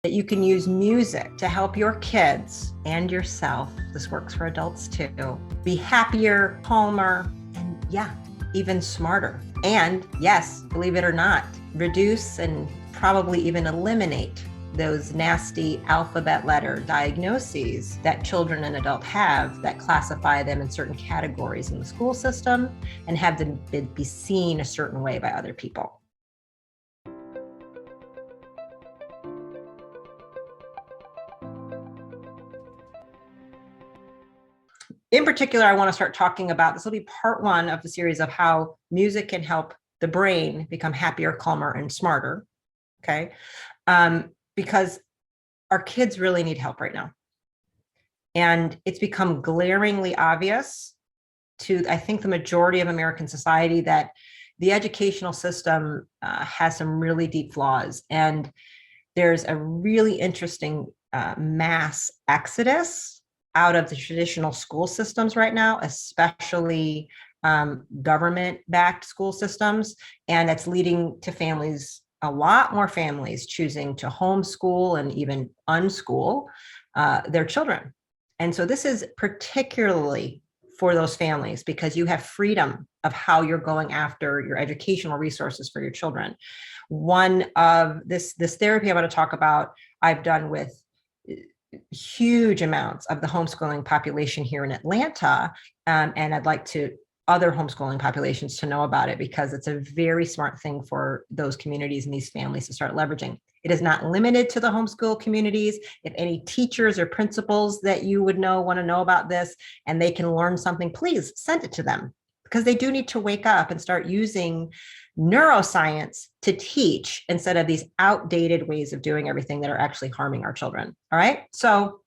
that you can use music to help your kids and yourself, this works for adults too, be happier, calmer, and even smarter. And yes, believe it or not, reduce and probably even eliminate those nasty alphabet letter diagnoses that children and adults have that classify them in certain categories in the school system and have them be seen a certain way by other people. In particular, I want to start talking about, this will be part one of the series of how music can help the brain become happier, calmer, and smarter, okay? Because our kids really need help right now. And it's become glaringly obvious to, I think, the majority of American society that the educational system has some really deep flaws. And there's a really interesting mass exodus out of the traditional school systems right now, especially government-backed school systems. And that's leading to families, a lot more families choosing to homeschool and even unschool their children. And so this is particularly for those families because you have freedom of how you're going after your educational resources for your children. One of this therapy I'm going to talk about, I've done with huge amounts of the homeschooling population here in Atlanta. And I'd like to other homeschooling populations to know about it because it's a very smart thing for those communities and these families to start leveraging. It is not limited to the homeschool communities. If any teachers or principals that you would know want to know about this and they can learn something, please send it to them because they do need to wake up and start using neuroscience to teach instead of these outdated ways of doing everything that are actually harming our children. All right. So,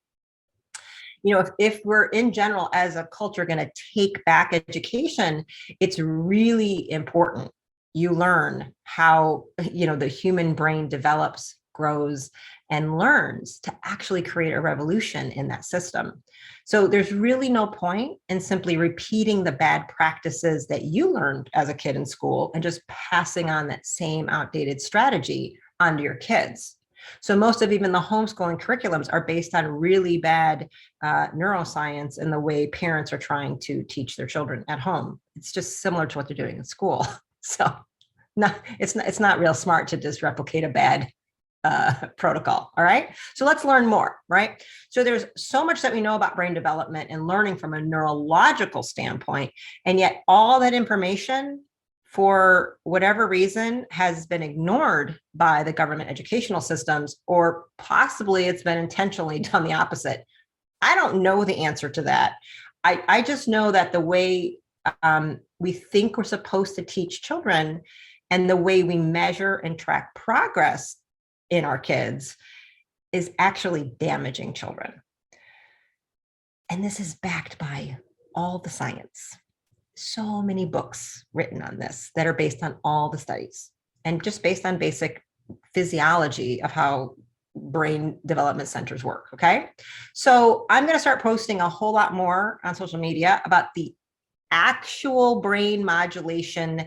if we're in general as a culture going to take back education, it's really important you learn how, the human brain develops, grows, and learns to actually create a revolution in that system. So there's really no point in simply repeating the bad practices that you learned as a kid in school and just passing on that same outdated strategy onto your kids. So most of even the homeschooling curriculums are based on really bad neuroscience and the way parents are trying to teach their children at home. It's just similar to what they're doing in school. So it's not real smart to just replicate a bad protocol. All right. So let's learn more, right? So there's so much that we know about brain development and learning from a neurological standpoint. And yet all that information, for whatever reason, has been ignored by the government educational systems, or possibly it's been intentionally done the opposite. I don't know the answer to that. I just know that the way we think we're supposed to teach children and the way we measure and track progress in our kids is actually damaging children. And this is backed by all the science. So many books written on this that are based on all the studies and just based on basic physiology of how brain development centers work. Okay. So I'm going to start posting a whole lot more on social media about the actual brain modulation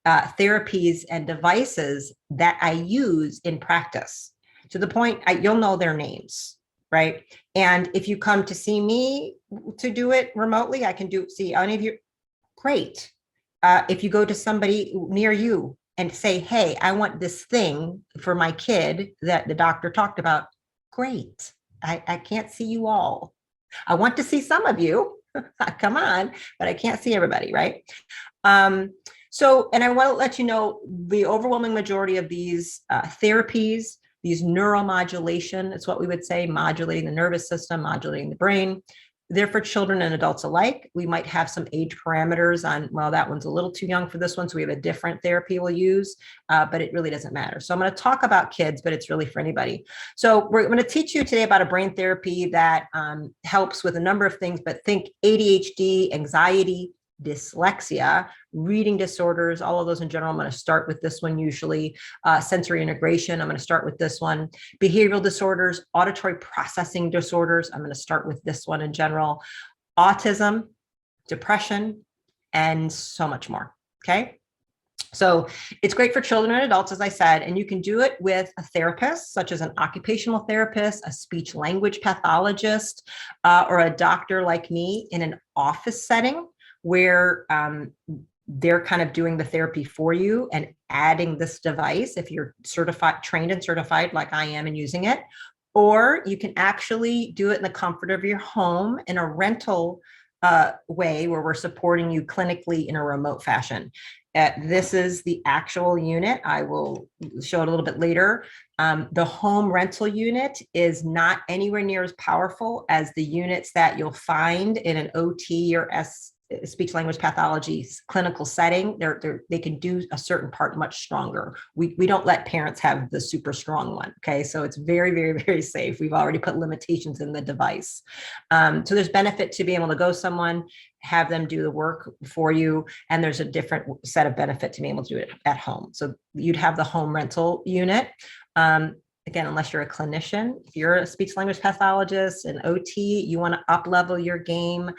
therapies and devices that I use in practice, to the point you'll know their names, right? And if you come to see me to do it remotely, I can see any of you. Great. If you go to somebody near you and say, hey, I want this thing for my kid that the doctor talked about, great. I can't see you all. I want to see some of you. Come on, but I can't see everybody, right? So, and I want to let you know the overwhelming majority of these therapies, these neuromodulation, it's what we would say, modulating the nervous system, modulating the brain. They're for children and adults alike. We might have some age parameters on, well, that one's a little too young for this one, so we have a different therapy we'll use, but it really doesn't matter. So I'm going to talk about kids, but it's really for anybody. So we're going to teach you today about a brain therapy that helps with a number of things, but think ADHD, anxiety, dyslexia, reading disorders, all of those in general. I'm going to start with this one usually. Sensory integration, I'm going to start with this one. Behavioral disorders, auditory processing disorders, I'm going to start with this one in general. Autism, depression, and so much more. Okay. So it's great for children and adults, as I said, and you can do it with a therapist, such as an occupational therapist, a speech language pathologist, or a doctor like me in an office setting where they're kind of doing the therapy for you and adding this device if you're certified, trained and certified like I am and using it. Or you can actually do it in the comfort of your home in a rental way where we're supporting you clinically in a remote fashion. This is the actual unit. I will show it a little bit later. The home rental unit is not anywhere near as powerful as the units that you'll find in an OT or speech language pathology clinical setting. They can do a certain part much stronger. We don't let parents have the super strong one. Okay, so it's very, very, very safe. We've already put limitations in the device. So there's benefit to being able to go someone, have them do the work for you, and there's a different set of benefit to being able to do it at home. So you'd have the home rental unit. Again, unless you're a clinician, if you're a speech language pathologist, an OT, you want to up level your game,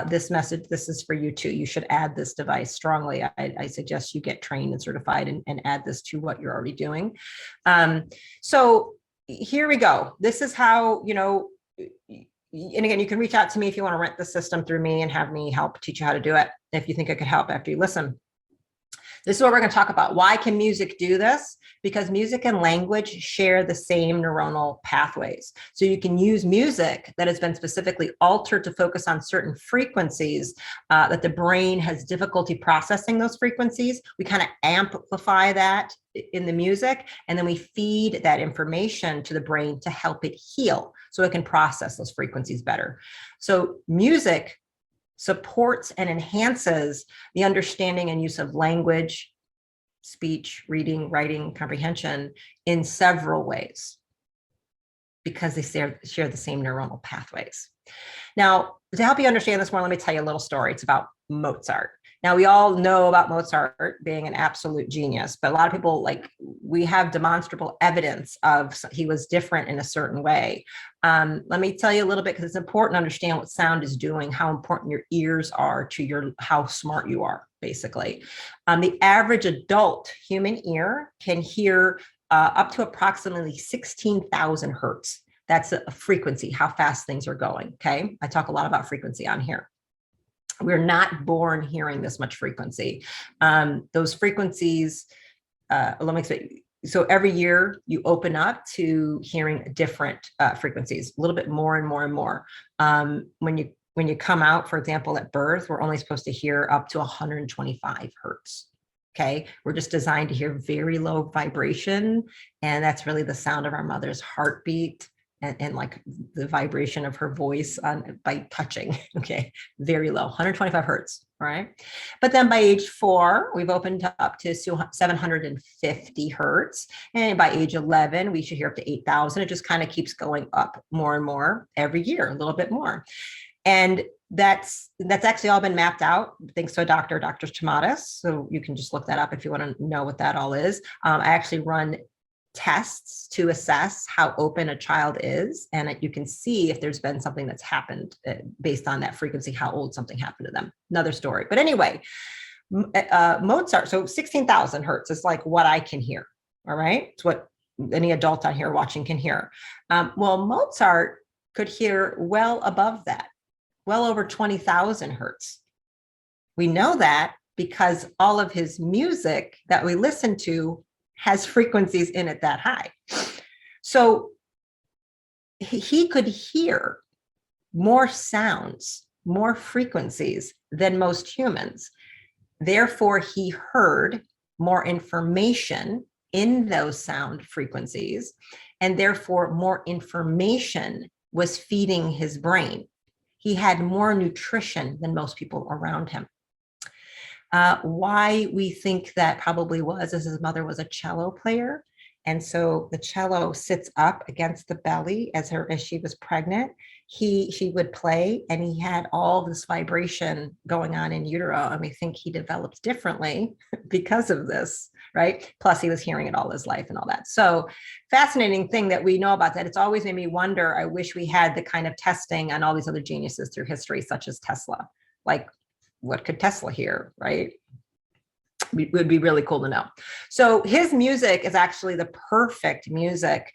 this is for you too. You should add this device strongly. I suggest you get trained and certified and add this to what you're already doing. So here we go. This is how, and again, you can reach out to me if you want to rent the system through me and have me help teach you how to do it if you think it could help after you listen. This is what we're going to talk about. Why can music do this? Because music and language share the same neuronal pathways. So you can use music that has been specifically altered to focus on certain frequencies that the brain has difficulty processing those frequencies. We kind of amplify that in the music, and then we feed that information to the brain to help it heal so it can process those frequencies better. So music supports and enhances the understanding and use of language, speech, reading, writing, comprehension in several ways because they share the same neuronal pathways. Now, to help you understand this more, let me tell you a little story. It's about Mozart. Now, we all know about Mozart being an absolute genius, but a lot of people, we have demonstrable evidence of he was different in a certain way. Let me tell you a little bit, because it's important to understand what sound is doing, how important your ears are to how smart you are, basically. The average adult human ear can hear up to approximately 16,000 hertz. That's a frequency, how fast things are going, okay? I talk a lot about frequency on here. We're not born hearing this much frequency. Those frequencies, let me explain. So every year you open up to hearing different frequencies, a little bit more and more and more. When you come out, for example, at birth, we're only supposed to hear up to 125 hertz. Okay, we're just designed to hear very low vibration, and that's really the sound of our mother's heartbeat and like the vibration of her voice by touching. Okay, very low, 125 hertz. All right, but then by age 4, we've opened up to 750 hertz, and by age 11, we should hear up to 8,000. It just kind of keeps going up more and more every year, a little bit more. And that's actually all been mapped out thanks to Dr. Tomatis. So you can just look that up if you want to know what that all is. I actually run tests to assess how open a child is, and you can see if there's been something that's happened based on that frequency, how old something happened to them. Another story. But anyway, Mozart, so 16,000 hertz is like what I can hear. All right, it's what any adult on here watching can hear. Well, Mozart could hear well above that, well over 20,000 hertz. We know that because all of his music that we listen to has frequencies in it that high. So he could hear more sounds, more frequencies than most humans. Therefore, he heard more information in those sound frequencies, and therefore more information was feeding his brain. He had more nutrition than most people around him. Why we think that probably was is his mother was a cello player. And so the cello sits up against the belly as she was pregnant. She would play, and he had all this vibration going on in utero. And we think he developed differently because of this, right? Plus he was hearing it all his life and all that. So fascinating thing that we know about that. It's always made me wonder, I wish we had the kind of testing on all these other geniuses through history, such as Tesla. Like, what could Tesla hear, right? It would be really cool to know. So his music is actually the perfect music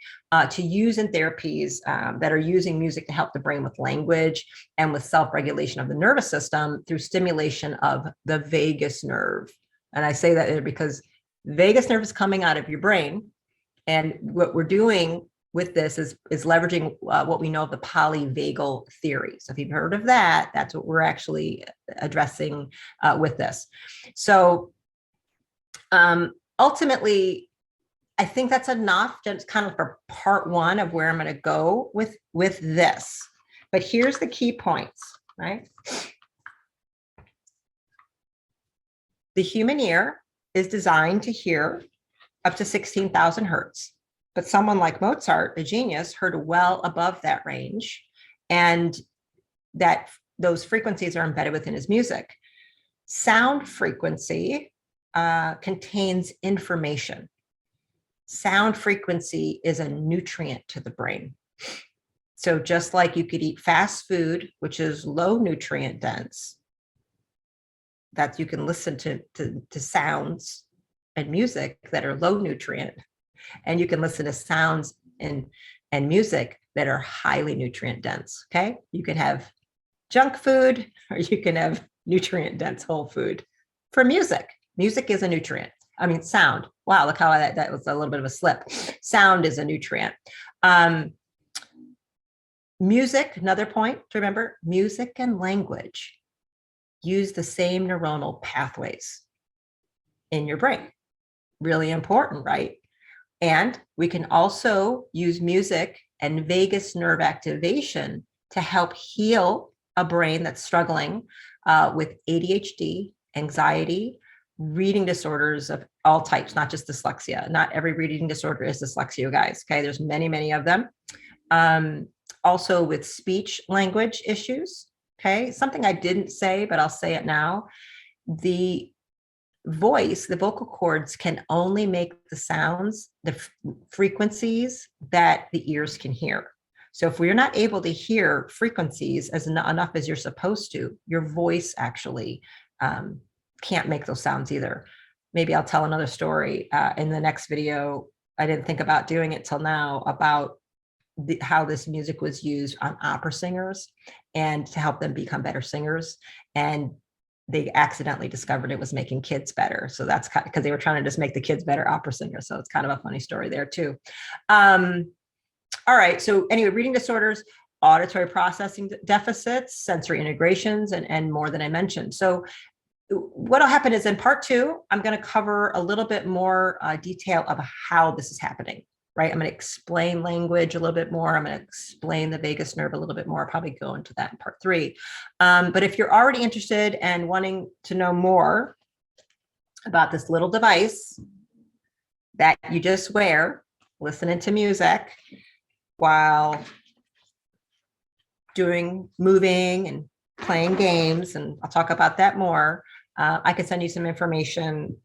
to use in therapies that are using music to help the brain with language and with self-regulation of the nervous system through stimulation of the vagus nerve. And I say that because vagus nerve is coming out of your brain. And what we're doing with this is leveraging what we know of the polyvagal theory. So if you've heard of that, that's what we're actually addressing with this. So ultimately, I think that's enough just kind of for part one of where I'm going to go with this. But here's the key points, right? The human ear is designed to hear up to 16,000 hertz. But someone like Mozart, a genius, heard well above that range, and that those frequencies are embedded within his music. Sound frequency contains information. Sound frequency is a nutrient to the brain. So just like you could eat fast food, which is low nutrient dense, that you can listen to sounds and music that are low nutrient, and you can listen to sounds and music that are highly nutrient dense. Okay, you can have junk food or you can have nutrient dense whole food. For music, music is a nutrient. I mean, sound. Wow, look how that was a little bit of a slip. Sound is a nutrient. Music, another point to remember, music and language use the same neuronal pathways in your brain. Really important, right? And we can also use music and vagus nerve activation to help heal a brain that's struggling with ADHD, anxiety, reading disorders of all types, not just dyslexia. Not every reading disorder is dyslexia, guys. Okay, there's many, many of them. Also with speech language issues. Okay, something I didn't say, but I'll say it now. The voice, the vocal cords can only make the sounds, the frequencies that the ears can hear. So if we're not able to hear frequencies as enough as you're supposed to, your voice actually can't make those sounds either. Maybe I'll tell another story in the next video. I didn't think about doing it till now about how this music was used on opera singers and to help them become better singers. And they accidentally discovered it was making kids better. So that's kind of because they were trying to just make the kids better opera singers. So it's kind of a funny story there too. All right. So anyway, reading disorders, auditory processing deficits, sensory integrations, and more than I mentioned. So what'll happen is in part two, I'm going to cover a little bit more detail of how this is happening. Right. I'm going to explain language a little bit more. I'm going to explain the vagus nerve a little bit more. I'll probably go into that in part three. But if you're already interested and wanting to know more about this little device that you just wear, listening to music while moving and playing games, and I'll talk about that more. I can send you some information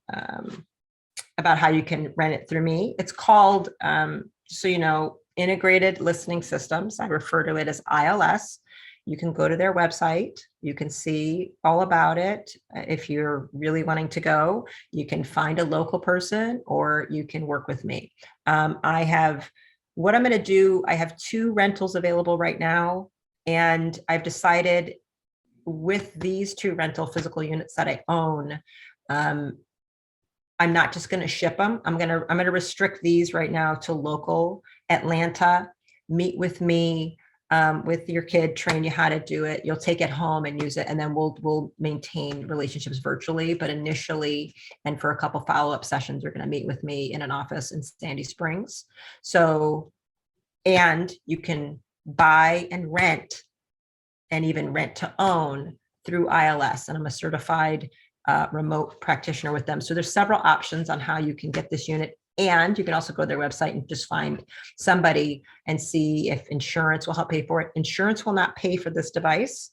about how you can rent it through me. It's called, so you know, Integrated Listening Systems. I refer to it as ILS. You can go to their website. You can see all about it. If you're really wanting to go, you can find a local person or you can work with me. What I'm going to do, I have 2 rentals available right now. And I've decided with these 2 rental physical units that I own, I'm not just going to ship them. I'm going to restrict these right now to local Atlanta. Meet with me, with your kid, train you how to do it. You'll take it home and use it, and then we'll maintain relationships virtually. But initially, and for a couple follow-up sessions, you're going to meet with me in an office in Sandy Springs. So, and you can buy and rent, and even rent to own through ILS, and I'm a certified remote practitioner with them. So there's several options on how you can get this unit. And you can also go to their website and just find somebody and see if insurance will help pay for it. Insurance will not pay for this device.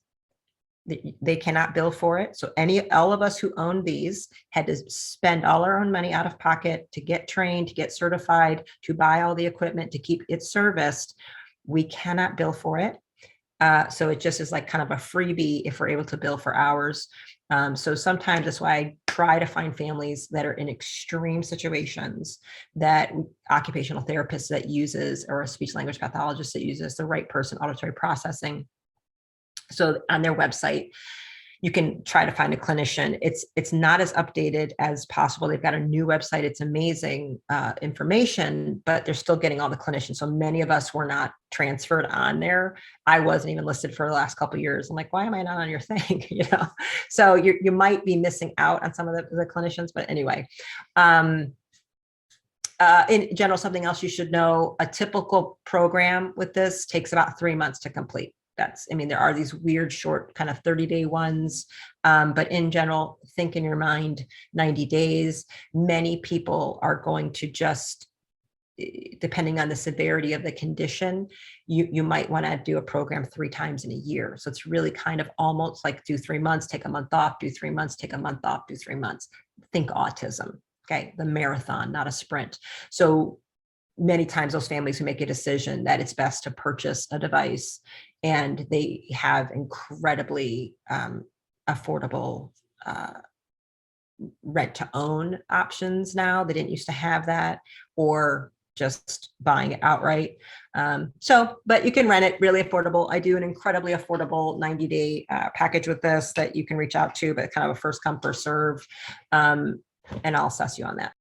They cannot bill for it. So all of us who own these had to spend all our own money out of pocket to get trained, to get certified, to buy all the equipment, to keep it serviced. We cannot bill for it. So it just is like kind of a freebie if we're able to bill for hours. So sometimes that's why I try to find families that are in extreme situations, that occupational therapist that uses, or a speech language pathologist that uses the right person, auditory processing. So on their website, you can try to find a clinician. It's not as updated as possible. They've got a new website. It's amazing information, but they're still getting all the clinicians. So many of us were not transferred on there. I wasn't even listed for the last couple of years. I'm like, why am I not on your thing? So you might be missing out on some of the clinicians, but anyway. In general, something else you should know, a typical program with this takes about 3 months to complete. There are these weird short kind of 30-day ones, but in general, think in your mind 90 days. Many people are going to just, depending on the severity of the condition, you might want to do a program 3 times in a year. So it's really kind of almost like do 3 months, take a month off, do 3 months, take a month off, do 3 months. Think autism, okay? The marathon, not a sprint. So many times those families who make a decision that it's best to purchase a device, and they have incredibly affordable rent to own options now. They didn't used to have that, or just buying it outright. But you can rent it really affordable. I do an incredibly affordable 90-day package with this that you can reach out to, but kind of a first come, first serve. And I'll assess you on that.